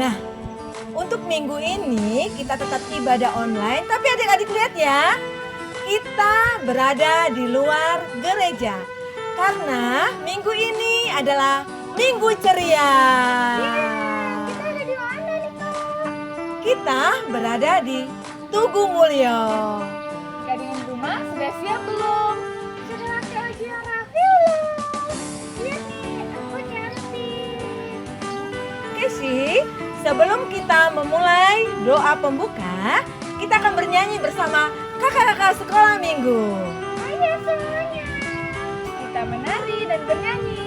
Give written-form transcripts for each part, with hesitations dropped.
Nah, untuk minggu ini kita tetap ibadah online, tapi adik-adik lihat ya, kita berada di luar gereja. Karena minggu ini adalah minggu ceria. Kita ada di mana nih, Kak? Kita berada di Tugu Mulyo. Gading rumah sudah siap belum? Sudah pakai Ajiara. Belum. Iya nih, aku cantik. Oke sih, sebelum kita memulai doa pembuka, kita akan bernyanyi bersama kakak-kakak sekolah minggu. Ayo semuanya. Kita menari dan bernyanyi.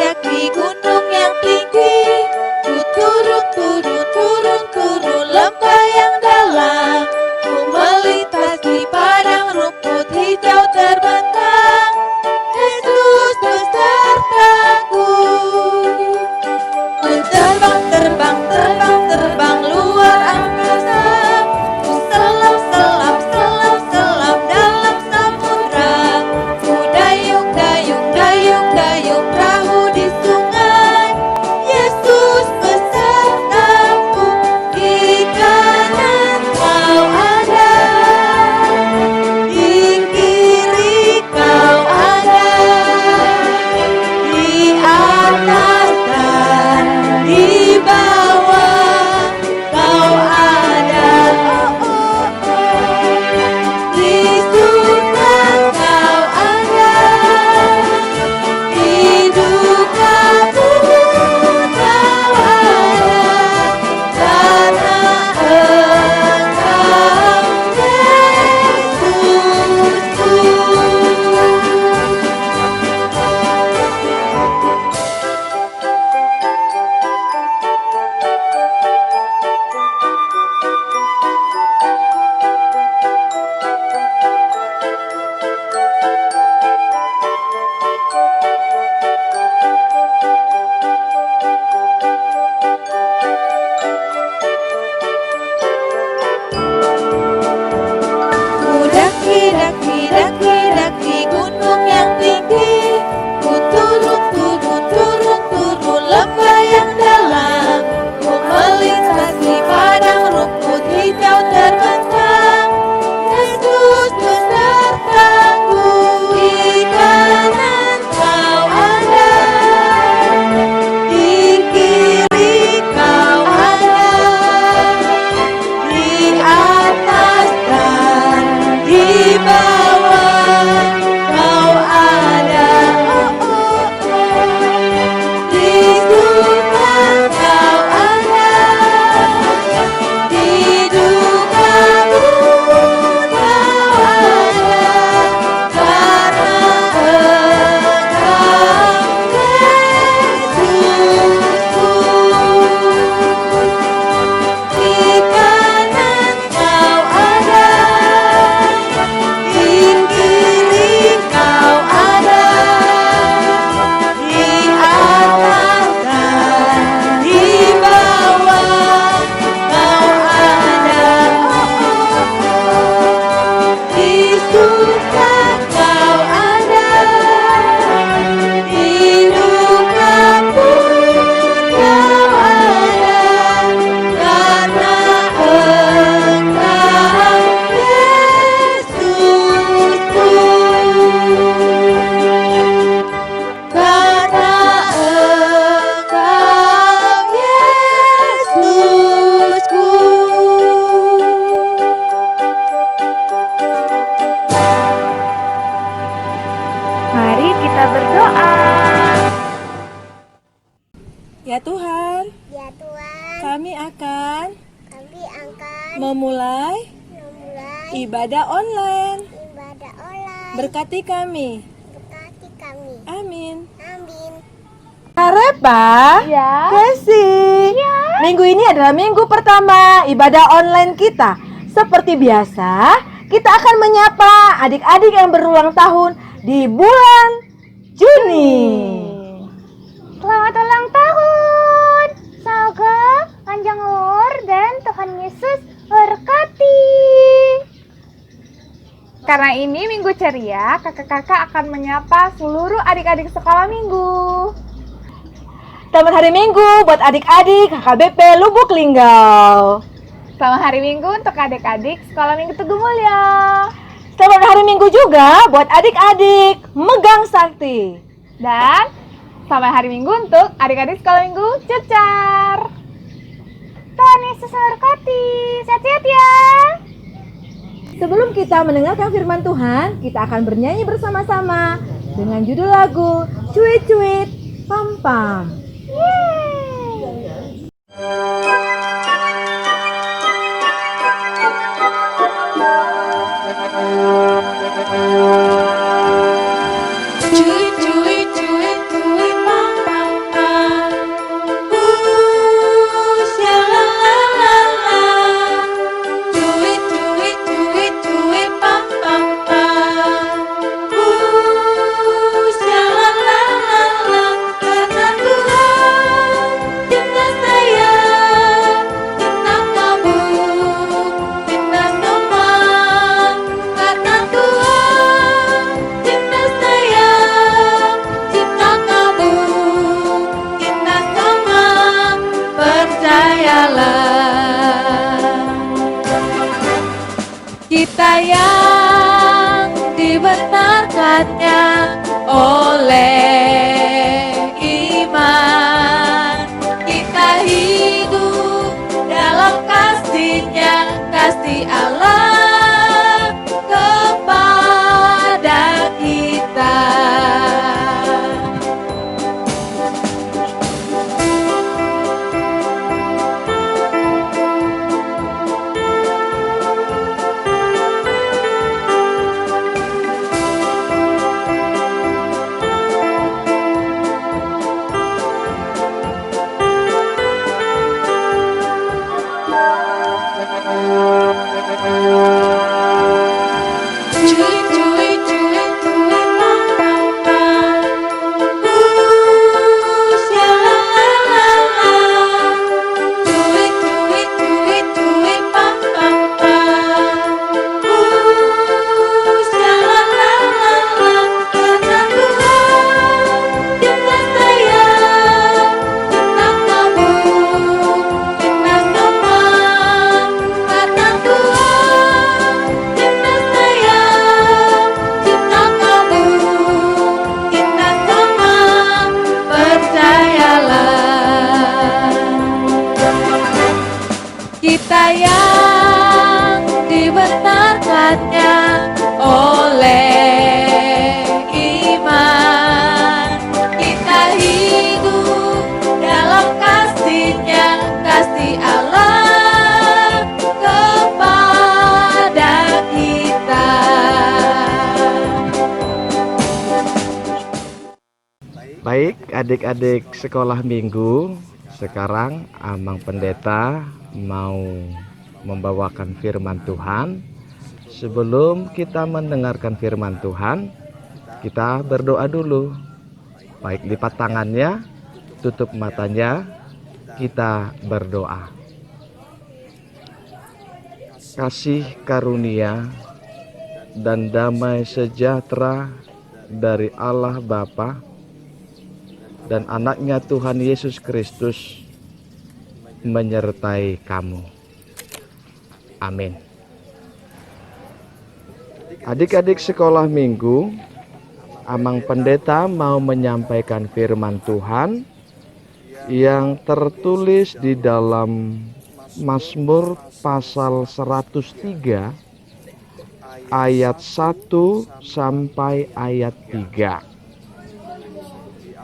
Daki gunung yang tinggi, ku turun lembah yang dalam, ku melintasi padang rumput hijau terbentang, Yesus besertaku. Ku terbang luar angkasa, ku selam dalam samudra, ku dayung perahu di sungai, Yesus besertaku. Di kanan kau ada, di kiri kau ada, di atas dan di bawah kau ada. Di surga kau ada, di duka pun kau ada, karena Engkau Daki gunung yang tinggi, ku turun lembah yang dalam, ku melintasi padang rumput hijau terbentang, Yesus besertaku. Di kanan kau ada, di kiri kau ada, di atas dan di bawah kau ada. Di surga kau ada, di duka pun kau ada, karena Engkau Yesusku. Di kanan kau ada, di kiri kau ada, di atas dan di bawah kau ada. Di surga kau ada, di duka pun kau ada, karena Engkau Yesusku. Karena Engkau Yesusku. Mari kita berdoa. Ya Tuhan, Ya Tuhan, kami akan kami akan memulai memulai ibadah online. ibadah online. Berkati kami. Berkati kami. Amin. Amin. Repa, Ya. Casey, minggu ini adalah minggu pertama ibadah online kita. Seperti biasa, kita akan menyapa adik-adik yang berulang tahun di bulan Juni. Selamat ulang tahun, Saga. Karena ini Minggu Ceria, kakak-kakak akan menyapa seluruh adik-adik sekolah minggu. Selamat hari Minggu buat adik-adik KKBP Lubuk Linggau. Selamat hari Minggu untuk adik-adik sekolah minggu Teguh Mulyo. Selamat hari Minggu juga buat adik-adik Megang Sakti. Dan selamat hari Minggu untuk adik-adik sekolah minggu Cecar. Tuhan Yesus memberkati. Sehat-sehat ya. Sebelum kita mendengarkan firman Tuhan, kita akan bernyanyi bersama-sama dengan judul lagu Cuit Cuit Pam Pam. Cuit cuit cuit cuit pam pam pam. Shala la la la. Cuit cuit cuit cuit pam pam pam. Shala la la la. Karena Tuhan cinta saya, cinta kamu, cinta semua. Karena Tuhan cinta saya, cinta kamu, cinta semua. Percayalah, kita yang dibenarkannya oleh iman, kita hidup dalam kasih-Nya, kasih Allah kepada kita. Cuit cuit cuit cuit pam pam pam. Shala la la la. Cuit cuit cuit cuit pam pam pam. Shala la la la. Karena Tuhan cinta saya, cinta kamu, cinta semua. Karena Tuhan cinta saya, cinta kamu, cinta semua. Percayalah, kita yang dibenarkannya oleh iman, kita hidup dalam kasih-Nya, kasih Allah kepada kita. Baik, adik-adik sekolah minggu, sekarang Amang Pendeta mau membawakan firman Tuhan. Sebelum kita mendengarkan firman Tuhan, kita berdoa dulu. Baik, lipat tangannya, tutup matanya, kita berdoa. Kasih karunia dan damai sejahtera dari Allah Bapa dan anaknya Tuhan Yesus Kristus menyertai kamu. Amin. Adik-adik sekolah minggu, Amang Pendeta mau menyampaikan firman Tuhan yang tertulis di dalam Mazmur pasal 103 ayat 1 sampai ayat 3.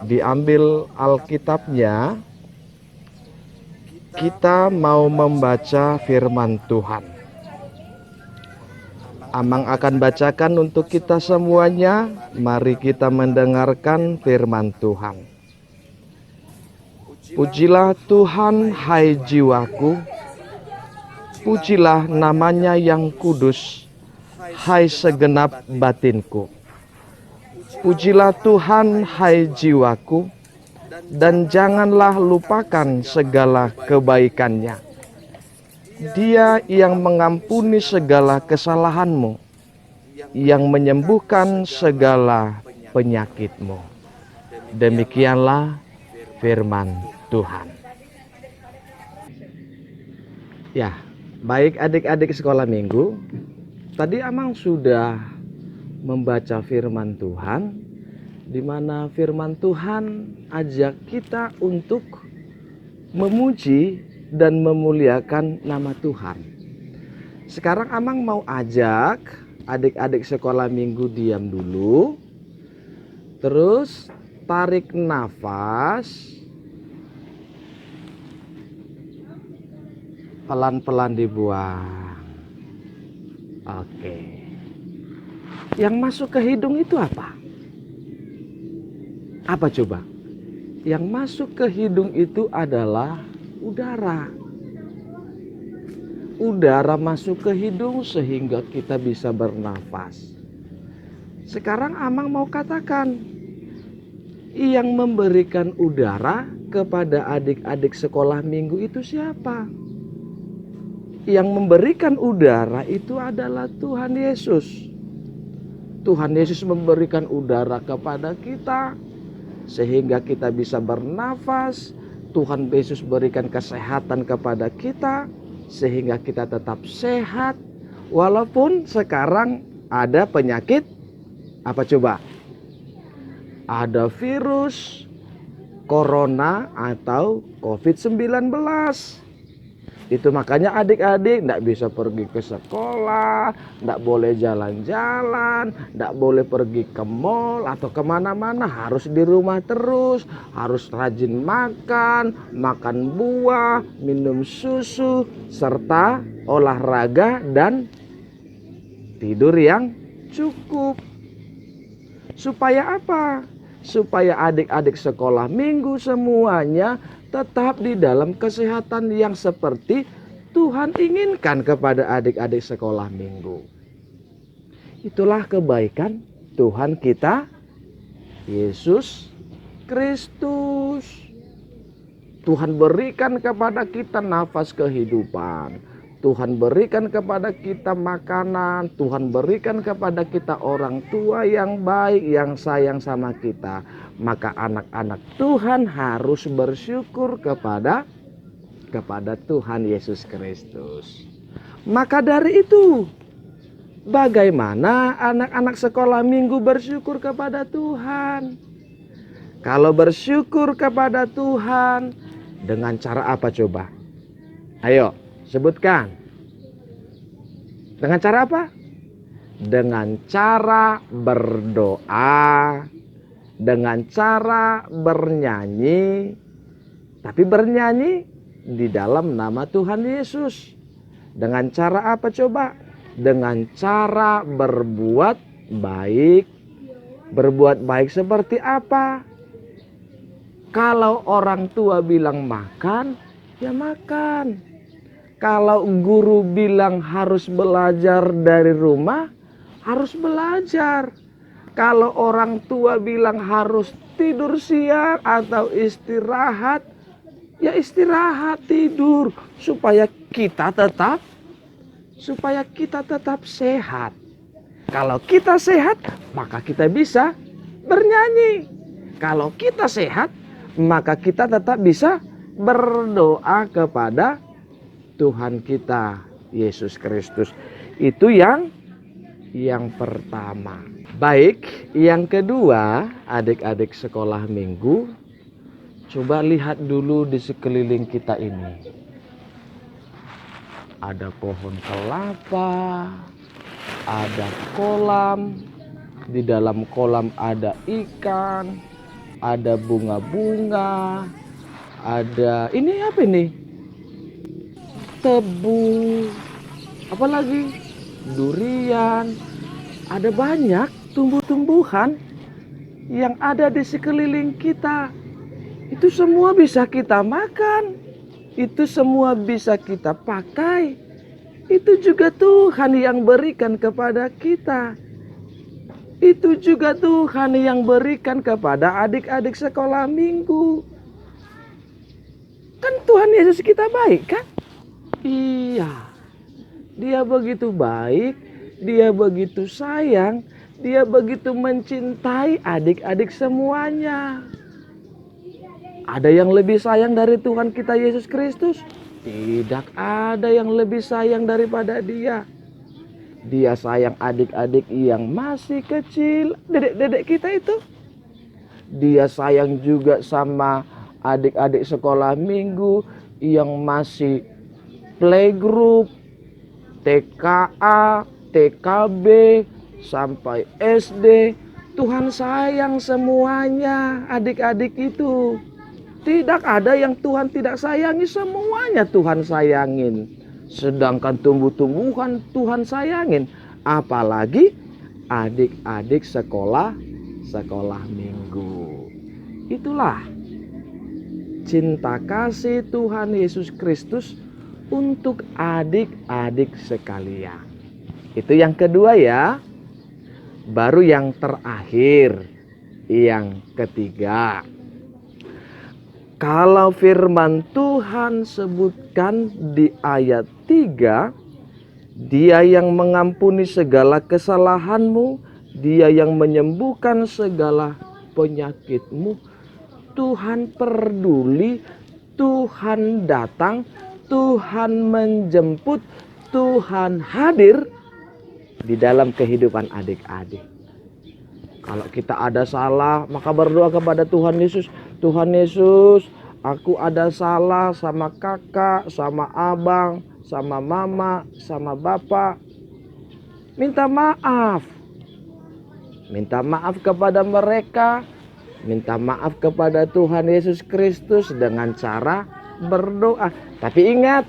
Diambil Alkitabnya, kita mau membaca firman Tuhan. Amang akan bacakan untuk kita semuanya. Mari kita mendengarkan firman Tuhan. Pujilah Tuhan, hai jiwaku. Pujilah namanya yang kudus, hai segenap batinku. Pujilah Tuhan, hai jiwaku, dan janganlah lupakan segala kebaikannya. Dia yang mengampuni segala kesalahanmu, yang menyembuhkan segala penyakitmu. Demikianlah firman Tuhan. Ya, baik adik-adik sekolah minggu, tadi Amang sudah membaca firman Tuhan, di mana firman Tuhan ajak kita untuk memuji dan memuliakan nama Tuhan. Sekarang Amang mau ajak adik-adik sekolah minggu diam dulu, terus tarik nafas, pelan-pelan dibuang. Oke. Yang masuk ke hidung itu apa? Apa coba? Yang masuk ke hidung itu adalah udara. Udara masuk ke hidung sehingga kita bisa bernafas. Sekarang Amang mau katakan, yang memberikan udara kepada adik-adik sekolah minggu itu siapa? Yang memberikan udara itu adalah Tuhan Yesus. Tuhan Yesus memberikan udara kepada kita sehingga kita bisa bernafas. Tuhan Yesus berikan kesehatan kepada kita sehingga kita tetap sehat. Walaupun sekarang ada penyakit, apa coba? Ada virus corona atau COVID-19. Itu makanya adik-adik tidak bisa pergi ke sekolah, tidak boleh jalan-jalan, tidak boleh pergi ke mall atau kemana-mana, harus di rumah terus, harus rajin makan, makan buah, minum susu, serta olahraga dan tidur yang cukup. Supaya apa? Supaya adik-adik sekolah minggu semuanya tetap di dalam kesehatan yang seperti Tuhan inginkan kepada adik-adik sekolah minggu. Itulah kebaikan Tuhan kita, Yesus Kristus. Tuhan berikan kepada kita nafas kehidupan. Tuhan berikan kepada kita makanan. Tuhan berikan kepada kita orang tua yang baik, yang sayang sama kita. Maka anak-anak Tuhan harus bersyukur kepada Tuhan Yesus Kristus. Maka dari itu, bagaimana anak-anak sekolah minggu bersyukur kepada Tuhan? Kalau bersyukur kepada Tuhan, dengan cara apa coba? Ayo, sebutkan. Dengan cara apa? Dengan cara berdoa, dengan cara bernyanyi, tapi bernyanyi di dalam nama Tuhan Yesus. Dengan cara apa coba? Dengan cara berbuat baik. Berbuat baik seperti apa? Kalau orang tua bilang makan, ya makan. Kalau guru bilang harus belajar dari rumah, harus belajar. Kalau orang tua bilang harus tidur siang atau istirahat, ya istirahat, tidur supaya kita tetap sehat. Kalau kita sehat, maka kita bisa bernyanyi. Kalau kita sehat, maka kita tetap bisa berdoa kepada Tuhan kita Yesus Kristus. Itu yang pertama. Baik, yang kedua, adik-adik sekolah minggu, coba lihat dulu di sekeliling kita ini. Ada pohon kelapa, ada kolam, di dalam kolam ada ikan, ada bunga-bunga, ada ini apa ini? Tebu, apalagi durian, ada banyak tumbuh-tumbuhan yang ada di sekeliling kita. Itu semua bisa kita makan, itu semua bisa kita pakai. Itu juga Tuhan yang berikan kepada kita. Itu juga Tuhan yang berikan kepada adik-adik sekolah minggu. Kan Tuhan Yesus kita baik kan? Iya, Dia begitu baik Dia begitu sayang, Dia begitu mencintai adik-adik semuanya. Ada yang lebih sayang dari Tuhan kita Yesus Kristus? Tidak ada yang lebih sayang daripada Dia. Dia sayang adik-adik yang masih kecil, dedek-dedek kita itu. Dia sayang juga sama adik-adik sekolah minggu yang masih playgroup, TKA, TKB, sampai SD. Tuhan sayang semuanya adik-adik itu. Tidak ada yang Tuhan tidak sayangi, semuanya Tuhan sayangin. Sedangkan tumbuh-tumbuhan Tuhan sayangin. Apalagi adik-adik sekolah minggu. Itulah cinta kasih Tuhan Yesus Kristus untuk adik-adik sekalian. Itu yang kedua ya. Baru yang terakhir, yang ketiga. Kalau firman Tuhan sebutkan di ayat 3, Dia yang mengampuni segala kesalahanmu, Dia yang menyembuhkan segala penyakitmu. Tuhan peduli, Tuhan datang, Tuhan menjemput, Tuhan hadir di dalam kehidupan adik-adik. Kalau kita ada salah, maka berdoa kepada Tuhan Yesus. Tuhan Yesus, aku ada salah sama kakak, sama abang, sama mama, sama bapak. Minta maaf. Minta maaf kepada mereka. Minta maaf kepada Tuhan Yesus Kristus dengan cara berdoa. Tapi ingat,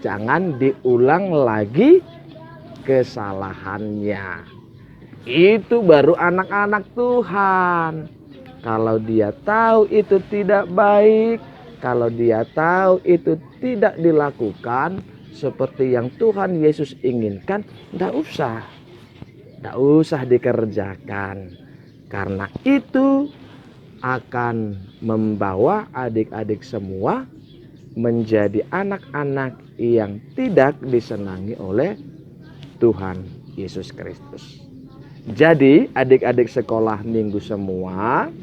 jangan diulang lagi kesalahannya. Itu baru anak-anak Tuhan. Kalau dia tahu itu tidak baik, kalau dia tahu itu tidak dilakukan seperti yang Tuhan Yesus inginkan, tidak usah dikerjakan. Karena itu akan membawa adik-adik semua menjadi anak-anak yang tidak disenangi oleh Tuhan Yesus Kristus. Jadi adik-adik sekolah minggu semua,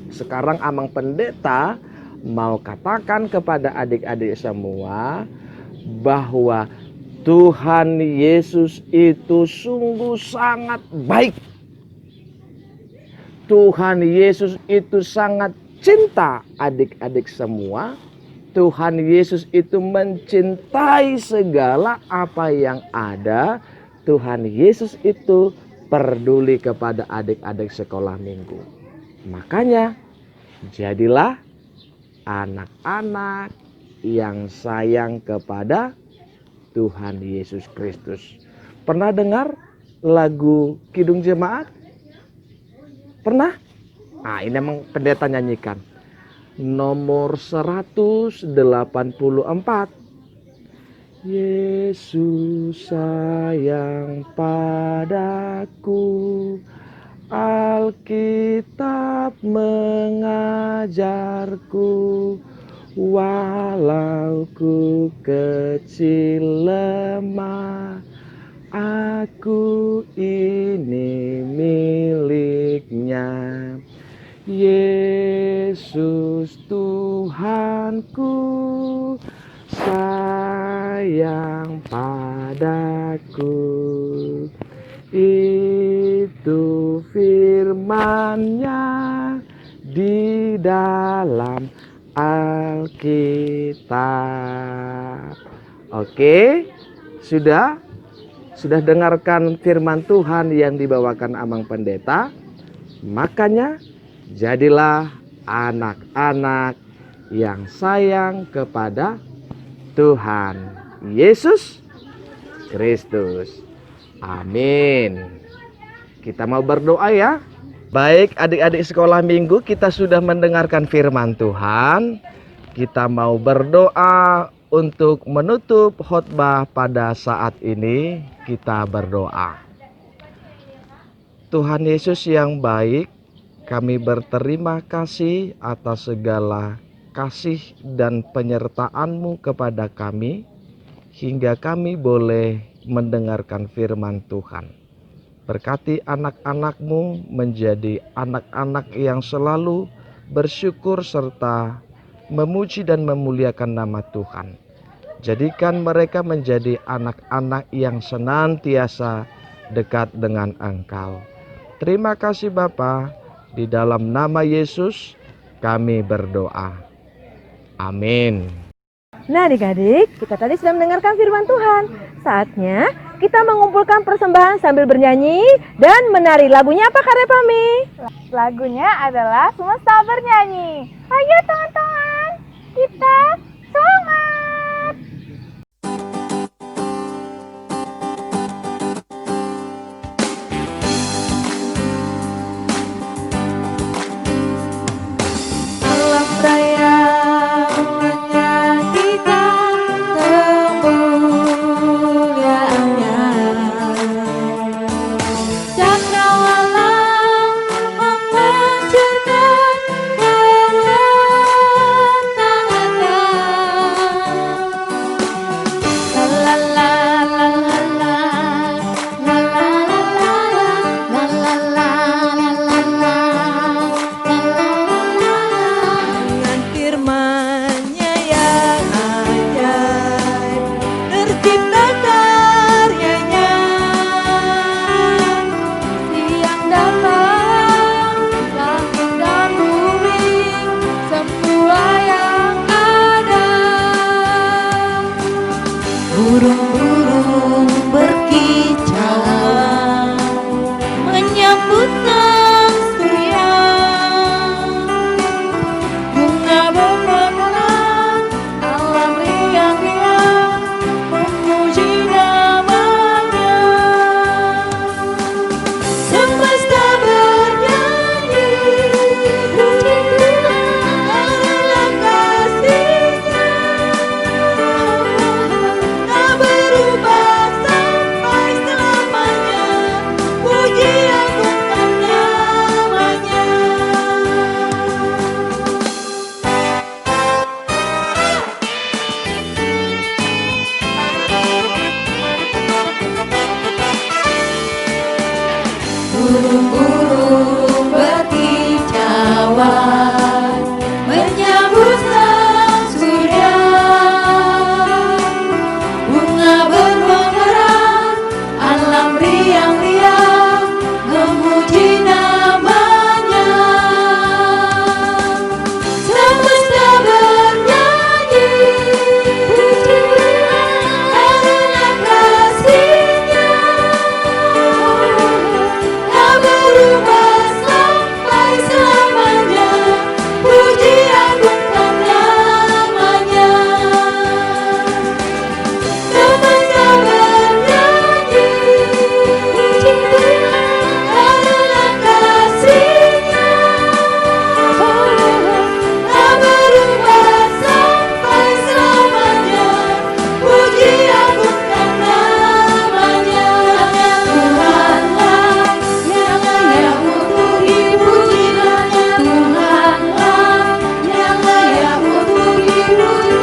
sekarang Amang Pendeta mau katakan kepada adik-adik semua bahwa Tuhan Yesus itu sungguh sangat baik. Tuhan Yesus itu sangat cinta adik-adik semua. Tuhan Yesus itu mencintai segala apa yang ada. Tuhan Yesus itu peduli kepada adik-adik sekolah minggu. Makanya jadilah anak-anak yang sayang kepada Tuhan Yesus Kristus. Pernah dengar lagu Kidung Jemaat? Pernah? Ah, ini memang pendeta nyanyikan. Nomor 184. Yesus sayang padaku, Alkitab mengajarku, walau ku kecil lemah, aku ini miliknya. Yesus Tuhanku sayang padaku, itu firman-Nya di dalam Alkitab. Oke, sudah dengarkan firman Tuhan yang dibawakan Amang Pendeta. Makanya jadilah anak-anak yang sayang kepada Tuhan Yesus Kristus. Amin. Kita mau berdoa ya. Baik adik-adik sekolah minggu, kita sudah mendengarkan firman Tuhan. Kita mau berdoa untuk menutup khotbah pada saat ini. Kita berdoa. Tuhan Yesus yang baik, kami berterima kasih atas segala kasih dan penyertaan-Mu kepada kami, hingga kami boleh mendengarkan firman Tuhan. Berkati anak-anakmu menjadi anak-anak yang selalu bersyukur serta memuji dan memuliakan nama Tuhan. Jadikan mereka menjadi anak-anak yang senantiasa dekat dengan Engkau. Terima kasih Bapa, di dalam nama Yesus kami berdoa. Amin. Nah adik-adik, kita tadi sudah mendengarkan firman Tuhan. Saatnya kita mengumpulkan persembahan sambil bernyanyi dan menari. Lagunya apa Kak Repami? Lagunya adalah Semesta Bernyanyi. Ayo teman-teman, kita semangat! Alam raya menyanyikan kemuliaannya. Cakrawala menghancurkan tangannya. La la la la la la, la la la la la, la la la la la la, la la la. Dengan firman-Nya yang ajaib, tercipta karyanya. Siang dan malam, langit dan bumi, semua yang ada. Burung-burung berkicauan menyambut sang surya. Bunga bermekaran, alam riang-riang memuji namanya. Semesta bernyanyi, puji Tuhan dalam kasih-Nya. Tak berubah sampai selamanya, puji agungkan namanya. Burung-burung berkicauan menyambut sang surya. Bunga bermekaran, alam riang-riang memuji namanya. Semesta bernyanyi, puji karena kasih-Nya. Tak berubah sampai selamanya, puji agungkan namanya. Semesta bernyanyi, puji karena kasih-Nya. Tak berubah sampai selamanya, puji agungkan namanya. Tuhanlah yang layak untuk dipuji, hanya Tuhanlah yang layak untuk dipuji.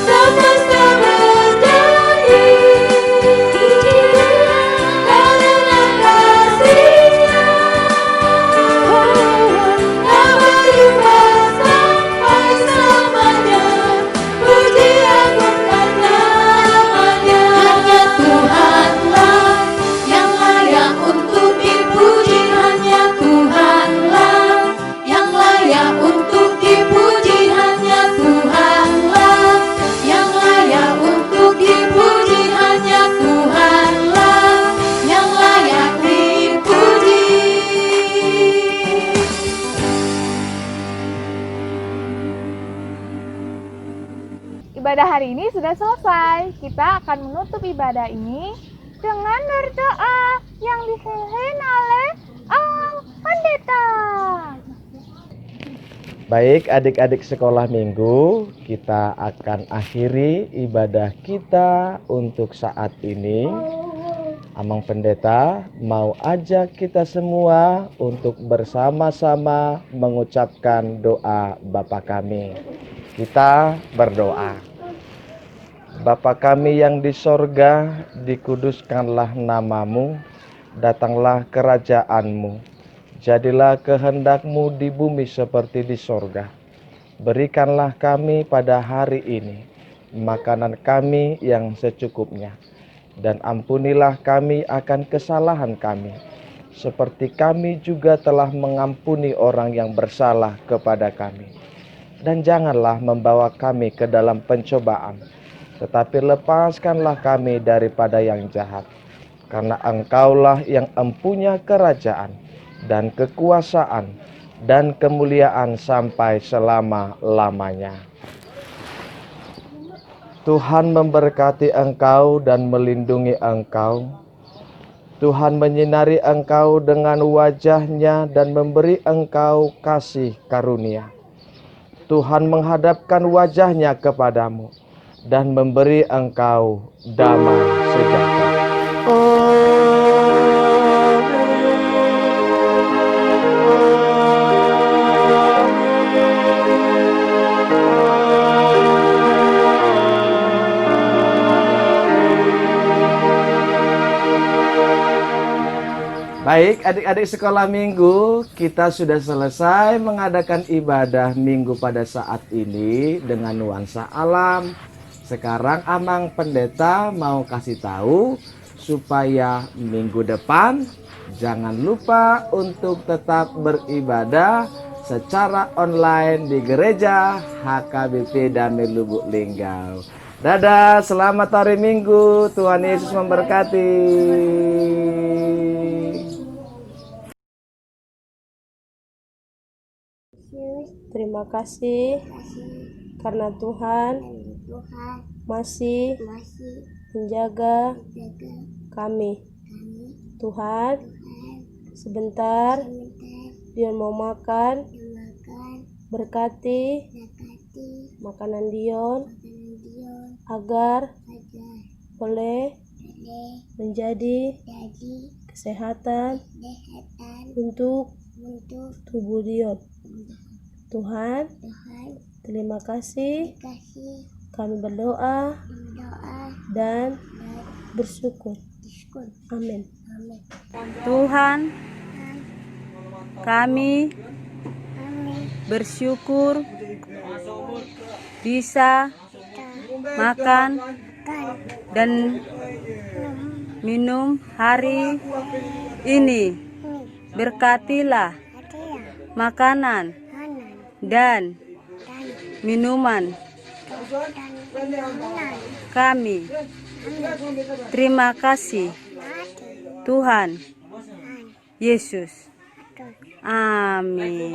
Semesta bernyanyi, puji karena kasih-Nya. Tak berubah sampai selamanya, puji agungkan namanya. Hanya Tuhanlah yang layak untuk dipuji, hanya Tuhanlah yang layak untuk dipuji, hanya Tuhanlah yang layak untuk dipuji, hanya Tuhanlah yang layak dipuji. Ibadah hari ini sudah selesai. Kita akan menutup ibadah ini dengan berdoa yang dipimpin oleh pendeta. Baik adik-adik sekolah minggu, kita akan akhiri ibadah kita untuk saat ini. Amang Pendeta mau ajak kita semua untuk bersama-sama mengucapkan doa Bapa kami. Kita berdoa. Bapa kami yang di sorga, dikuduskanlah namamu, datanglah kerajaanmu, jadilah kehendak-Mu di bumi seperti di sorga. Berikanlah kami pada hari ini makanan kami yang secukupnya, dan ampunilah kami akan kesalahan kami, seperti kami juga telah mengampuni orang yang bersalah kepada kami. Dan janganlah membawa kami ke dalam pencobaan, tetapi lepaskanlah kami daripada yang jahat. Karena Engkaulah yang empunya kerajaan dan kekuasaan dan kemuliaan sampai selama-lamanya. Tuhan memberkati engkau dan melindungi engkau. Tuhan menyinari engkau dengan wajah-Nya dan memberi engkau kasih karunia. Tuhan menghadapkan wajah-Nya kepadamu dan memberi engkau damai sejahtera. Baik, adik-adik sekolah minggu, kita sudah selesai mengadakan ibadah minggu pada saat ini dengan nuansa alam. Sekarang Amang Pendeta mau kasih tahu supaya minggu depan jangan lupa untuk tetap beribadah secara online di gereja HKBP Damai Lubuk Linggau. Dadah, selamat hari Minggu. Tuhan Yesus memberkati. Terima kasih karena Tuhan Tuhan masih masih menjaga jaga kami. kami. Tuhan, Tuhan sebentar sebentar Dion mau makan, makan berkati nakati makanan Dion makanan Dion agar agar boleh boleh menjadi jadi kesehatan kesehatan untuk untuk tubuh Dion. Tuhan, Tuhan. terima kasih Kasih kami berdoa doa dan dan bersyukur. diskon. Amin. Amin. Tuhan, kami Amin. bersyukur bisa makan dan minum hari ini. Berkatilah makanan dan minuman kami. Terima kasih Tuhan Yesus. Amin.